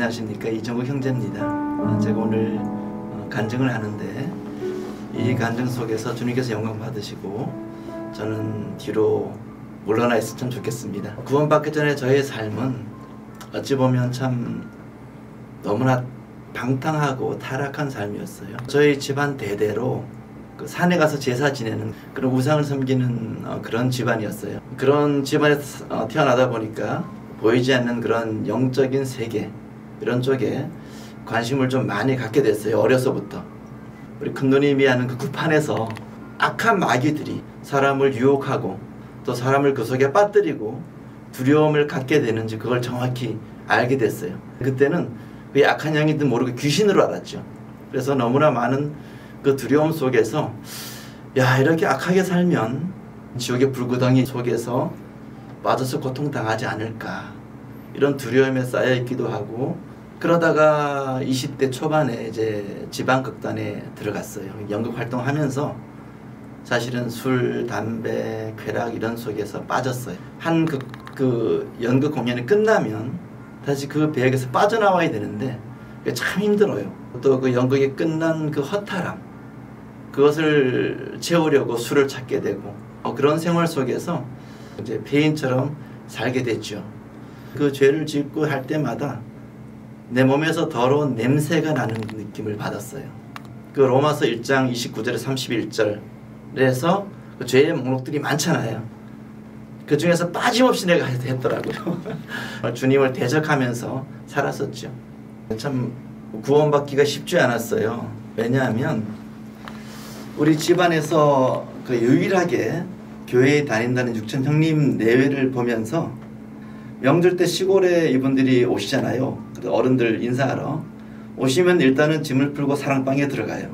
안녕하십니까. 이정국 형제입니다. 제가 오늘 간증을 하는데 이 간증 속에서 주님께서 영광 받으시고 저는 뒤로 물러나 있었으면 좋겠습니다. 구원받기 전에 저의 삶은 어찌 보면 참 너무나 방탕하고 타락한 삶이었어요. 저희 집안 대대로 그 산에 가서 제사 지내는 그런 우상을 섬기는 그런 집안이었어요. 그런 집안에서 태어나다 보니까 보이지 않는 그런 영적인 세계 이런 쪽에 관심을 좀 많이 갖게 됐어요. 어려서부터. 우리 큰누님이 하는 그 구판에서 악한 마귀들이 사람을 유혹하고 또 사람을 그 속에 빠뜨리고 두려움을 갖게 되는지 그걸 정확히 알게 됐어요. 그때는 그게 악한 영이든 모르고 귀신으로 알았죠. 그래서 너무나 많은 그 두려움 속에서 야, 이렇게 악하게 살면 지옥의 불구덩이 속에서 빠져서 고통당하지 않을까 이런 두려움에 쌓여 있기도 하고, 그러다가 20대 초반에 이제 지방극단에 들어갔어요. 연극 활동하면서 사실은 술, 담배, 쾌락 이런 속에서 빠졌어요. 한 그 연극 공연이 끝나면 다시 그 배역에서 빠져나와야 되는데 그게 참 힘들어요. 또 그 연극이 끝난 그 허탈함, 그것을 채우려고 술을 찾게 되고 그런 생활 속에서 이제 폐인처럼 살게 됐죠. 그 죄를 짓고 할 때마다 내 몸에서 더러운 냄새가 나는 느낌을 받았어요. 그 로마서 1장 29절에 31절에서 그 죄의 목록들이 많잖아요. 그 중에서 빠짐없이 내가 했더라고요. 주님을 대적하면서 살았었죠. 참 구원받기가 쉽지 않았어요. 왜냐하면 우리 집안에서 그 유일하게 교회에 다닌다는 육천 형님 내외를 보면서 명절 때 시골에 이분들이 오시잖아요. 어른들 인사하러 오시면 일단은 짐을 풀고 사랑방에 들어가요.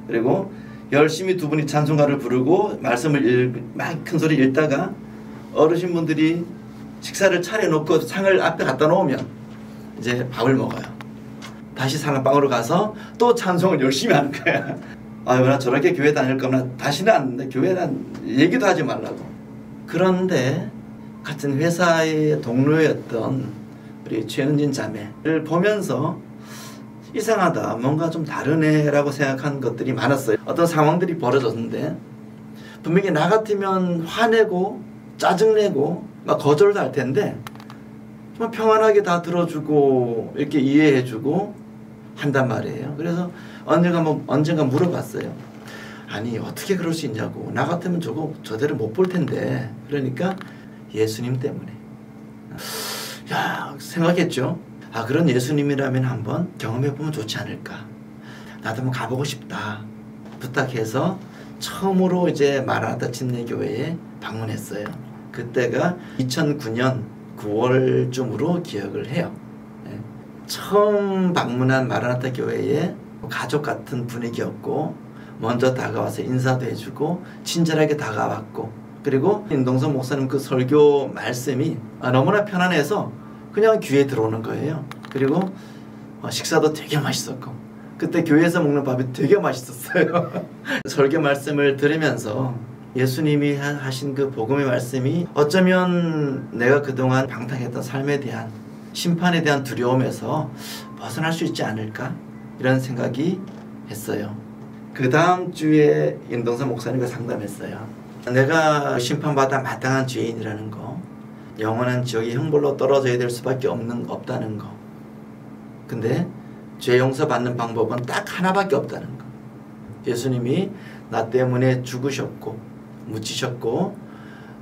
그리고 열심히 두 분이 찬송가를 부르고 말씀을 막 큰 소리 읽다가 어르신분들이 식사를 차려놓고 상을 앞에 갖다 놓으면 이제 밥을 먹어요. 다시 사랑방으로 가서 또 찬송을 열심히 하는 거야. 아유, 나 저렇게 교회 다닐 거면 다시는 안 돼. 교회란 얘기도 하지 말라고. 그런데 같은 회사의 동료였던 우리 최은진 자매를 보면서 이상하다, 뭔가 좀 다르네 라고 생각한 것들이 많았어요. 어떤 상황들이 벌어졌는데 분명히 나 같으면 화내고 짜증내고 막 거절도 할 텐데 정말 평안하게 다 들어주고 이렇게 이해해주고 한단 말이에요. 그래서 언젠가 물어봤어요. 아니, 어떻게 그럴 수 있냐고. 나 같으면 저대로 못 볼 텐데. 그러니까 예수님 때문에. 야, 생각했죠. 아, 그런 예수님이라면 한번 경험해보면 좋지 않을까. 나도 한번 가보고 싶다. 부탁해서 처음으로 이제 마라나타 침례교회에 방문했어요. 그때가 2009년 9월쯤으로 기억을 해요. 처음 방문한 마라나타 교회에 가족 같은 분위기였고, 먼저 다가와서 인사도 해주고 친절하게 다가왔고, 그리고 인동선 목사님 그 설교 말씀이 너무나 편안해서 그냥 귀에 들어오는 거예요. 그리고 식사도 되게 맛있었고, 그때 교회에서 먹는 밥이 되게 맛있었어요. 설교 말씀을 들으면서 예수님이 하신 그 복음의 말씀이 어쩌면 내가 그동안 방탕했던 삶에 대한 심판에 대한 두려움에서 벗어날 수 있지 않을까 이런 생각이 했어요. 그 다음 주에 인동선 목사님과 상담했어요. 내가 심판받아 마땅한 죄인이라는 거, 영원한 지옥의 형벌로 떨어져야 될 수밖에 없다는 거. 근데 죄 용서받는 방법은 딱 하나밖에 없다는 거. 예수님이 나 때문에 죽으셨고 묻히셨고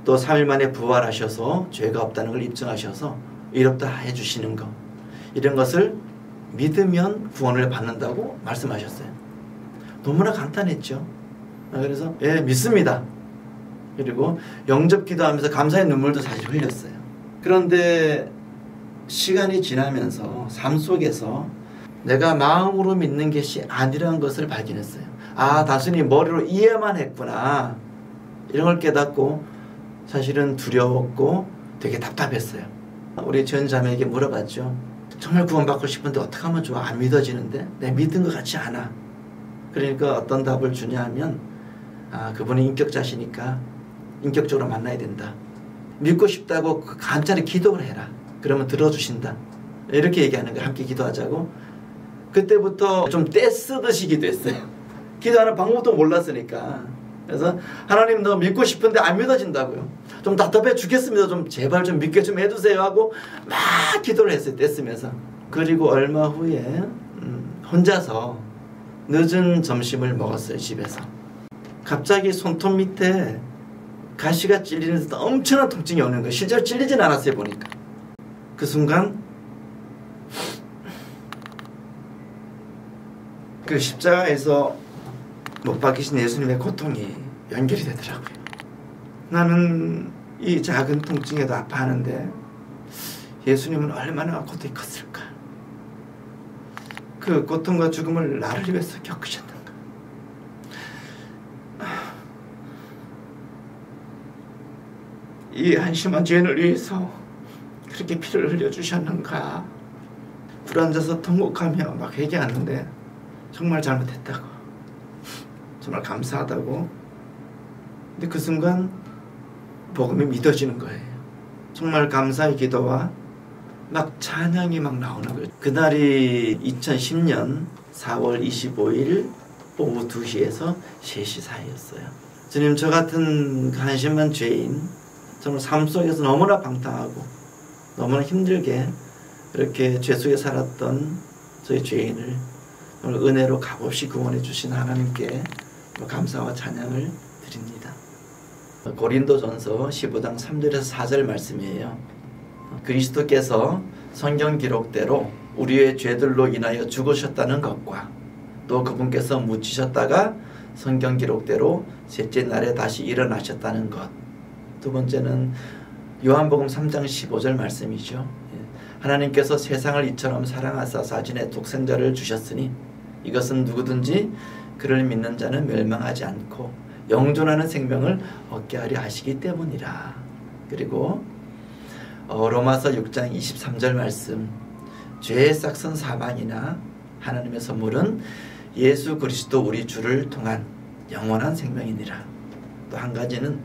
또 3일 만에 부활하셔서 죄가 없다는 걸 입증하셔서 이롭다 해주시는 거, 이런 것을 믿으면 구원을 받는다고 말씀하셨어요. 너무나 간단했죠. 그래서 예, 믿습니다. 그리고 영접 기도하면서 감사의 눈물도 사실 흘렸어요. 그런데 시간이 지나면서 삶 속에서 내가 마음으로 믿는 것이 아니라는 것을 발견했어요. 아, 단순히 머리로 이해만 했구나, 이런 걸 깨닫고 사실은 두려웠고 되게 답답했어요. 우리 전 자매에게 물어봤죠. 정말 구원받고 싶은데 어떻게 하면 좋아? 안 믿어지는데? 내 믿은 것 같지 않아. 그러니까 어떤 답을 주냐 하면, 아, 그분이 인격자시니까 인격적으로 만나야 된다. 믿고 싶다고 간절히 기도를 해라. 그러면 들어주신다. 이렇게 얘기하는 거예요. 함께 기도하자고. 그때부터 좀 떼쓰듯이 기도했어요. 기도하는 방법도 몰랐으니까. 그래서 하나님 너 믿고 싶은데 안 믿어진다고요. 좀 답답해 죽겠습니다. 좀 제발 좀 믿게 좀 해주세요 하고 막 기도를 했어요. 떼쓰면서. 그리고 얼마 후에 혼자서 늦은 점심을 먹었어요. 집에서. 갑자기 손톱 밑에 가시가 찔리는 듯 엄청난 통증이 오는 거예요. 실제로 찔리진 않았어요. 보니까. 그 순간 그 십자가에서 못 박히신 예수님의 고통이 연결이 되더라고요. 나는 이 작은 통증에도 아파하는데 예수님은 얼마나 고통이 컸을까. 그 고통과 죽음을 나를 위해서 겪으셨는가. 이 한심한 죄인을 위해서 그렇게 피를 흘려주셨는가. 불앉아서 통곡하며 막 회개하는데 정말 잘못했다고, 정말 감사하다고. 근데 그 순간 복음이 믿어지는 거예요. 정말 감사의 기도와 막 찬양이 막 나오는 거예요. 그날이 2010년 4월 25일 오후 2시에서 3시 사이였어요. 주님, 저 같은 한심한 죄인, 정말 삶 속에서 너무나 방탕하고 너무나 힘들게 이렇게 죄 속에 살았던 저희 죄인을 오늘 은혜로 값없이 구원해 주신 하나님께 감사와 찬양을 드립니다. 고린도전서 15장 3절에서 4절 말씀이에요. 그리스도께서 성경 기록대로 우리의 죄들로 인하여 죽으셨다는 것과 또 그분께서 묻히셨다가 성경 기록대로 셋째 날에 다시 일어나셨다는 것. 두 번째는 요한복음 3장 15절 말씀이죠. 하나님께서 세상을 이처럼 사랑하사 자신의 독생자를 주셨으니 이것은 누구든지 그를 믿는 자는 멸망하지 않고 영존하는 생명을 얻게 하려 하시기 때문이라. 그리고 로마서 6장 23절 말씀, 죄의 싹은 사망이나 하나님의 선물은 예수 그리스도 우리 주를 통한 영원한 생명이니라. 또 한 가지는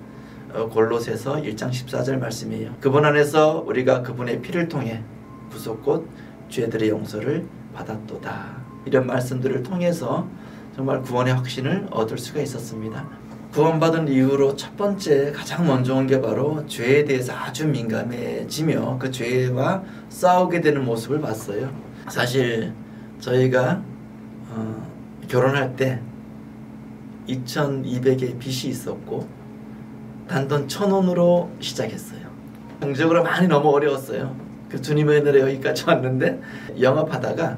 골로새서 1장 14절 말씀이에요. 그분 안에서 우리가 그분의 피를 통해 구속 곧 죄들의 용서를 받았도다. 이런 말씀들을 통해서 정말 구원의 확신을 얻을 수가 있었습니다. 구원받은 이후로 첫 번째 가장 먼저 온 게 바로 죄에 대해서 아주 민감해지며 그 죄와 싸우게 되는 모습을 봤어요. 사실 저희가 결혼할 때 2,200의 빚이 있었고 단돈 1,000원으로 시작했어요. 경제적으로 많이 너무 어려웠어요. 그 주님의 은혜로 여기까지 왔는데 영업하다가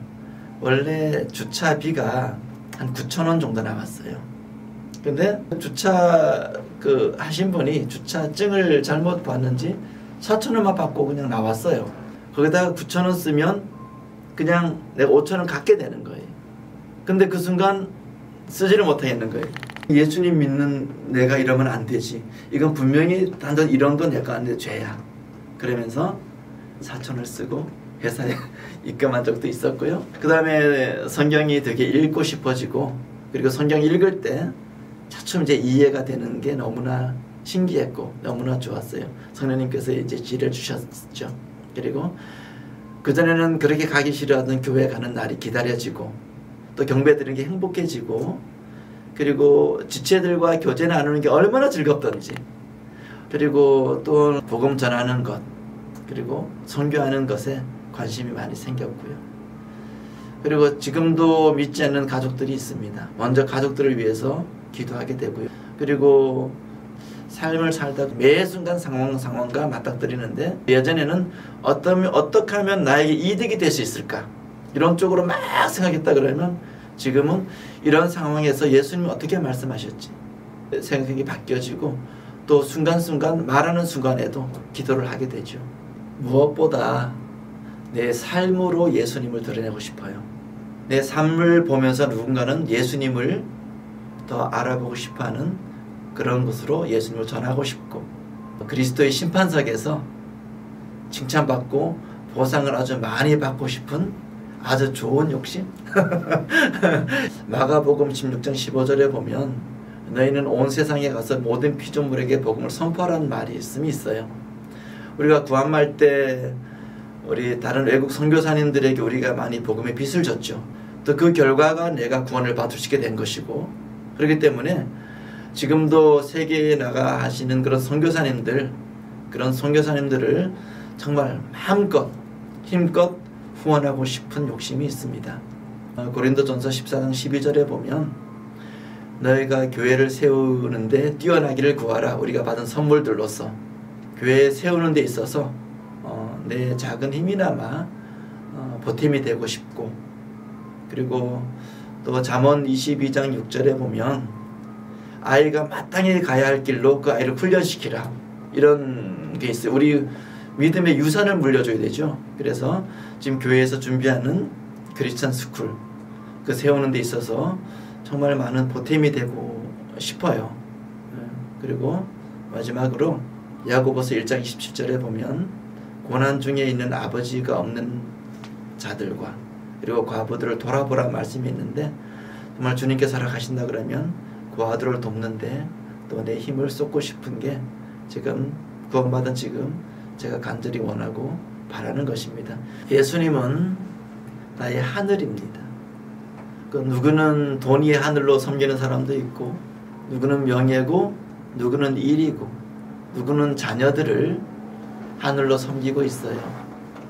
원래 주차비가 한 9,000원 정도 나왔어요. 근데 주차 하신 분이 주차증을 잘못 봤는지 4,000원만 받고 그냥 나왔어요. 거기다가 9,000원 쓰면 그냥 내가 5,000원 갖게 되는 거예요. 근데 그 순간 쓰지를 못하겠는 거예요. 예수님 믿는 내가 이러면 안 되지. 이건 분명히 단돈 1원도 내가 안 돼 죄야. 그러면서 4,000원을 쓰고 회사에 입금한 적도 있었고요. 그 다음에 성경이 되게 읽고 싶어지고, 그리고 성경 읽을 때 차츰 이제 이해가 되는 게 너무나 신기했고 너무나 좋았어요. 성령님께서 이제 지혜를 주셨죠. 그리고 그전에는 그렇게 가기 싫어하던 교회 가는 날이 기다려지고 또 경배 드리는 게 행복해지고, 그리고 지체들과 교제 나누는 게 얼마나 즐겁던지, 그리고 또 복음 전하는 것, 그리고 선교하는 것에 관심이 많이 생겼고요. 그리고 지금도 믿지 않는 가족들이 있습니다. 먼저 가족들을 위해서 기도하게 되고요. 그리고 삶을 살다 매 순간 상황과 맞닥뜨리는데, 예전에는 어떻게 하면 나에게 이득이 될 수 있을까 이런 쪽으로 막 생각했다 그러면 지금은 이런 상황에서 예수님이 어떻게 말씀하셨지 생각이 바뀌어지고, 또 순간순간 말하는 순간에도 기도를 하게 되죠. 무엇보다 내 삶으로 예수님을 드러내고 싶어요. 내 삶을 보면서 누군가는 예수님을 더 알아보고 싶어하는 그런 것으로 예수님을 전하고 싶고, 그리스도의 심판석에서 칭찬받고 보상을 아주 많이 받고 싶은 아주 좋은 욕심. 마가복음 16장 15절에 보면 너희는 온 세상에 가서 모든 피조물에게 복음을 선포하라는 말이 있어요. 우리가 구한말 때 우리 다른 외국 선교사님들에게 우리가 많이 복음의 빚을 졌죠. 또 그 결과가 내가 구원을 받을 수 있게 된 것이고, 그렇기 때문에 지금도 세계에 나가 하시는 그런 선교사님들, 그런 선교사님들을 정말 마음껏 힘껏 후원하고 싶은 욕심이 있습니다. 고린도전서 14장 12절에 보면 너희가 교회를 세우는데 뛰어나기를 구하라. 우리가 받은 선물들로서 교회 세우는 데 있어서 내 작은 힘이나마 보탬이 되고 싶고, 그리고 또 잠언 22장 6절에 보면 아이가 마땅히 가야 할 길로 그 아이를 훈련시키라, 이런 게 있어요. 우리 믿음의 유산을 물려줘야 되죠. 그래서 지금 교회에서 준비하는 크리스찬 스쿨 그 세우는 데 있어서 정말 많은 보탬이 되고 싶어요. 그리고 마지막으로 야고보서 1장 27절에 보면 고난 중에 있는 아버지가 없는 자들과 그리고 과부들을 돌아보라 말씀이 있는데, 정말 주님께서 살아가신다 그러면 그 아들을 돕는데 또 내 힘을 쏟고 싶은 게 지금 구원받은 지금 제가 간절히 원하고 바라는 것입니다. 예수님은 나의 하늘입니다. 누구는 돈이 하늘로 섬기는 사람도 있고, 누구는 명예고, 누구는 일이고, 누구는 자녀들을 하늘로 섬기고 있어요.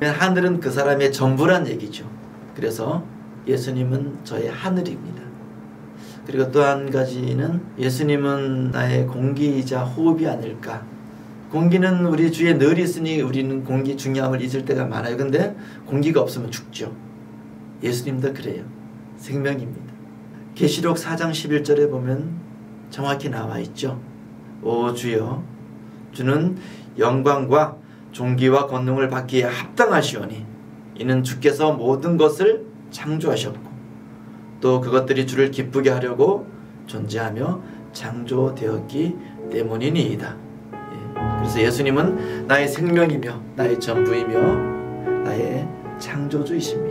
하늘은 그 사람의 전부란 얘기죠. 그래서 예수님은 저의 하늘입니다. 그리고 또 한 가지는 예수님은 나의 공기이자 호흡이 아닐까. 공기는 우리 주위에 늘 있으니 우리는 공기 중요함을 잊을 때가 많아요. 근데 공기가 없으면 죽죠. 예수님도 그래요. 생명입니다. 계시록 4장 11절에 보면 정확히 나와 있죠. 오 주여, 주는 영광과 존귀와 권능을 받기에 합당하시오니 이는 주께서 모든 것을 창조하셨고 또 그것들이 주를 기쁘게 하려고 존재하며 창조되었기 때문이니이다. 그래서 예수님은 나의 생명이며 나의 전부이며 나의 창조주이십니다.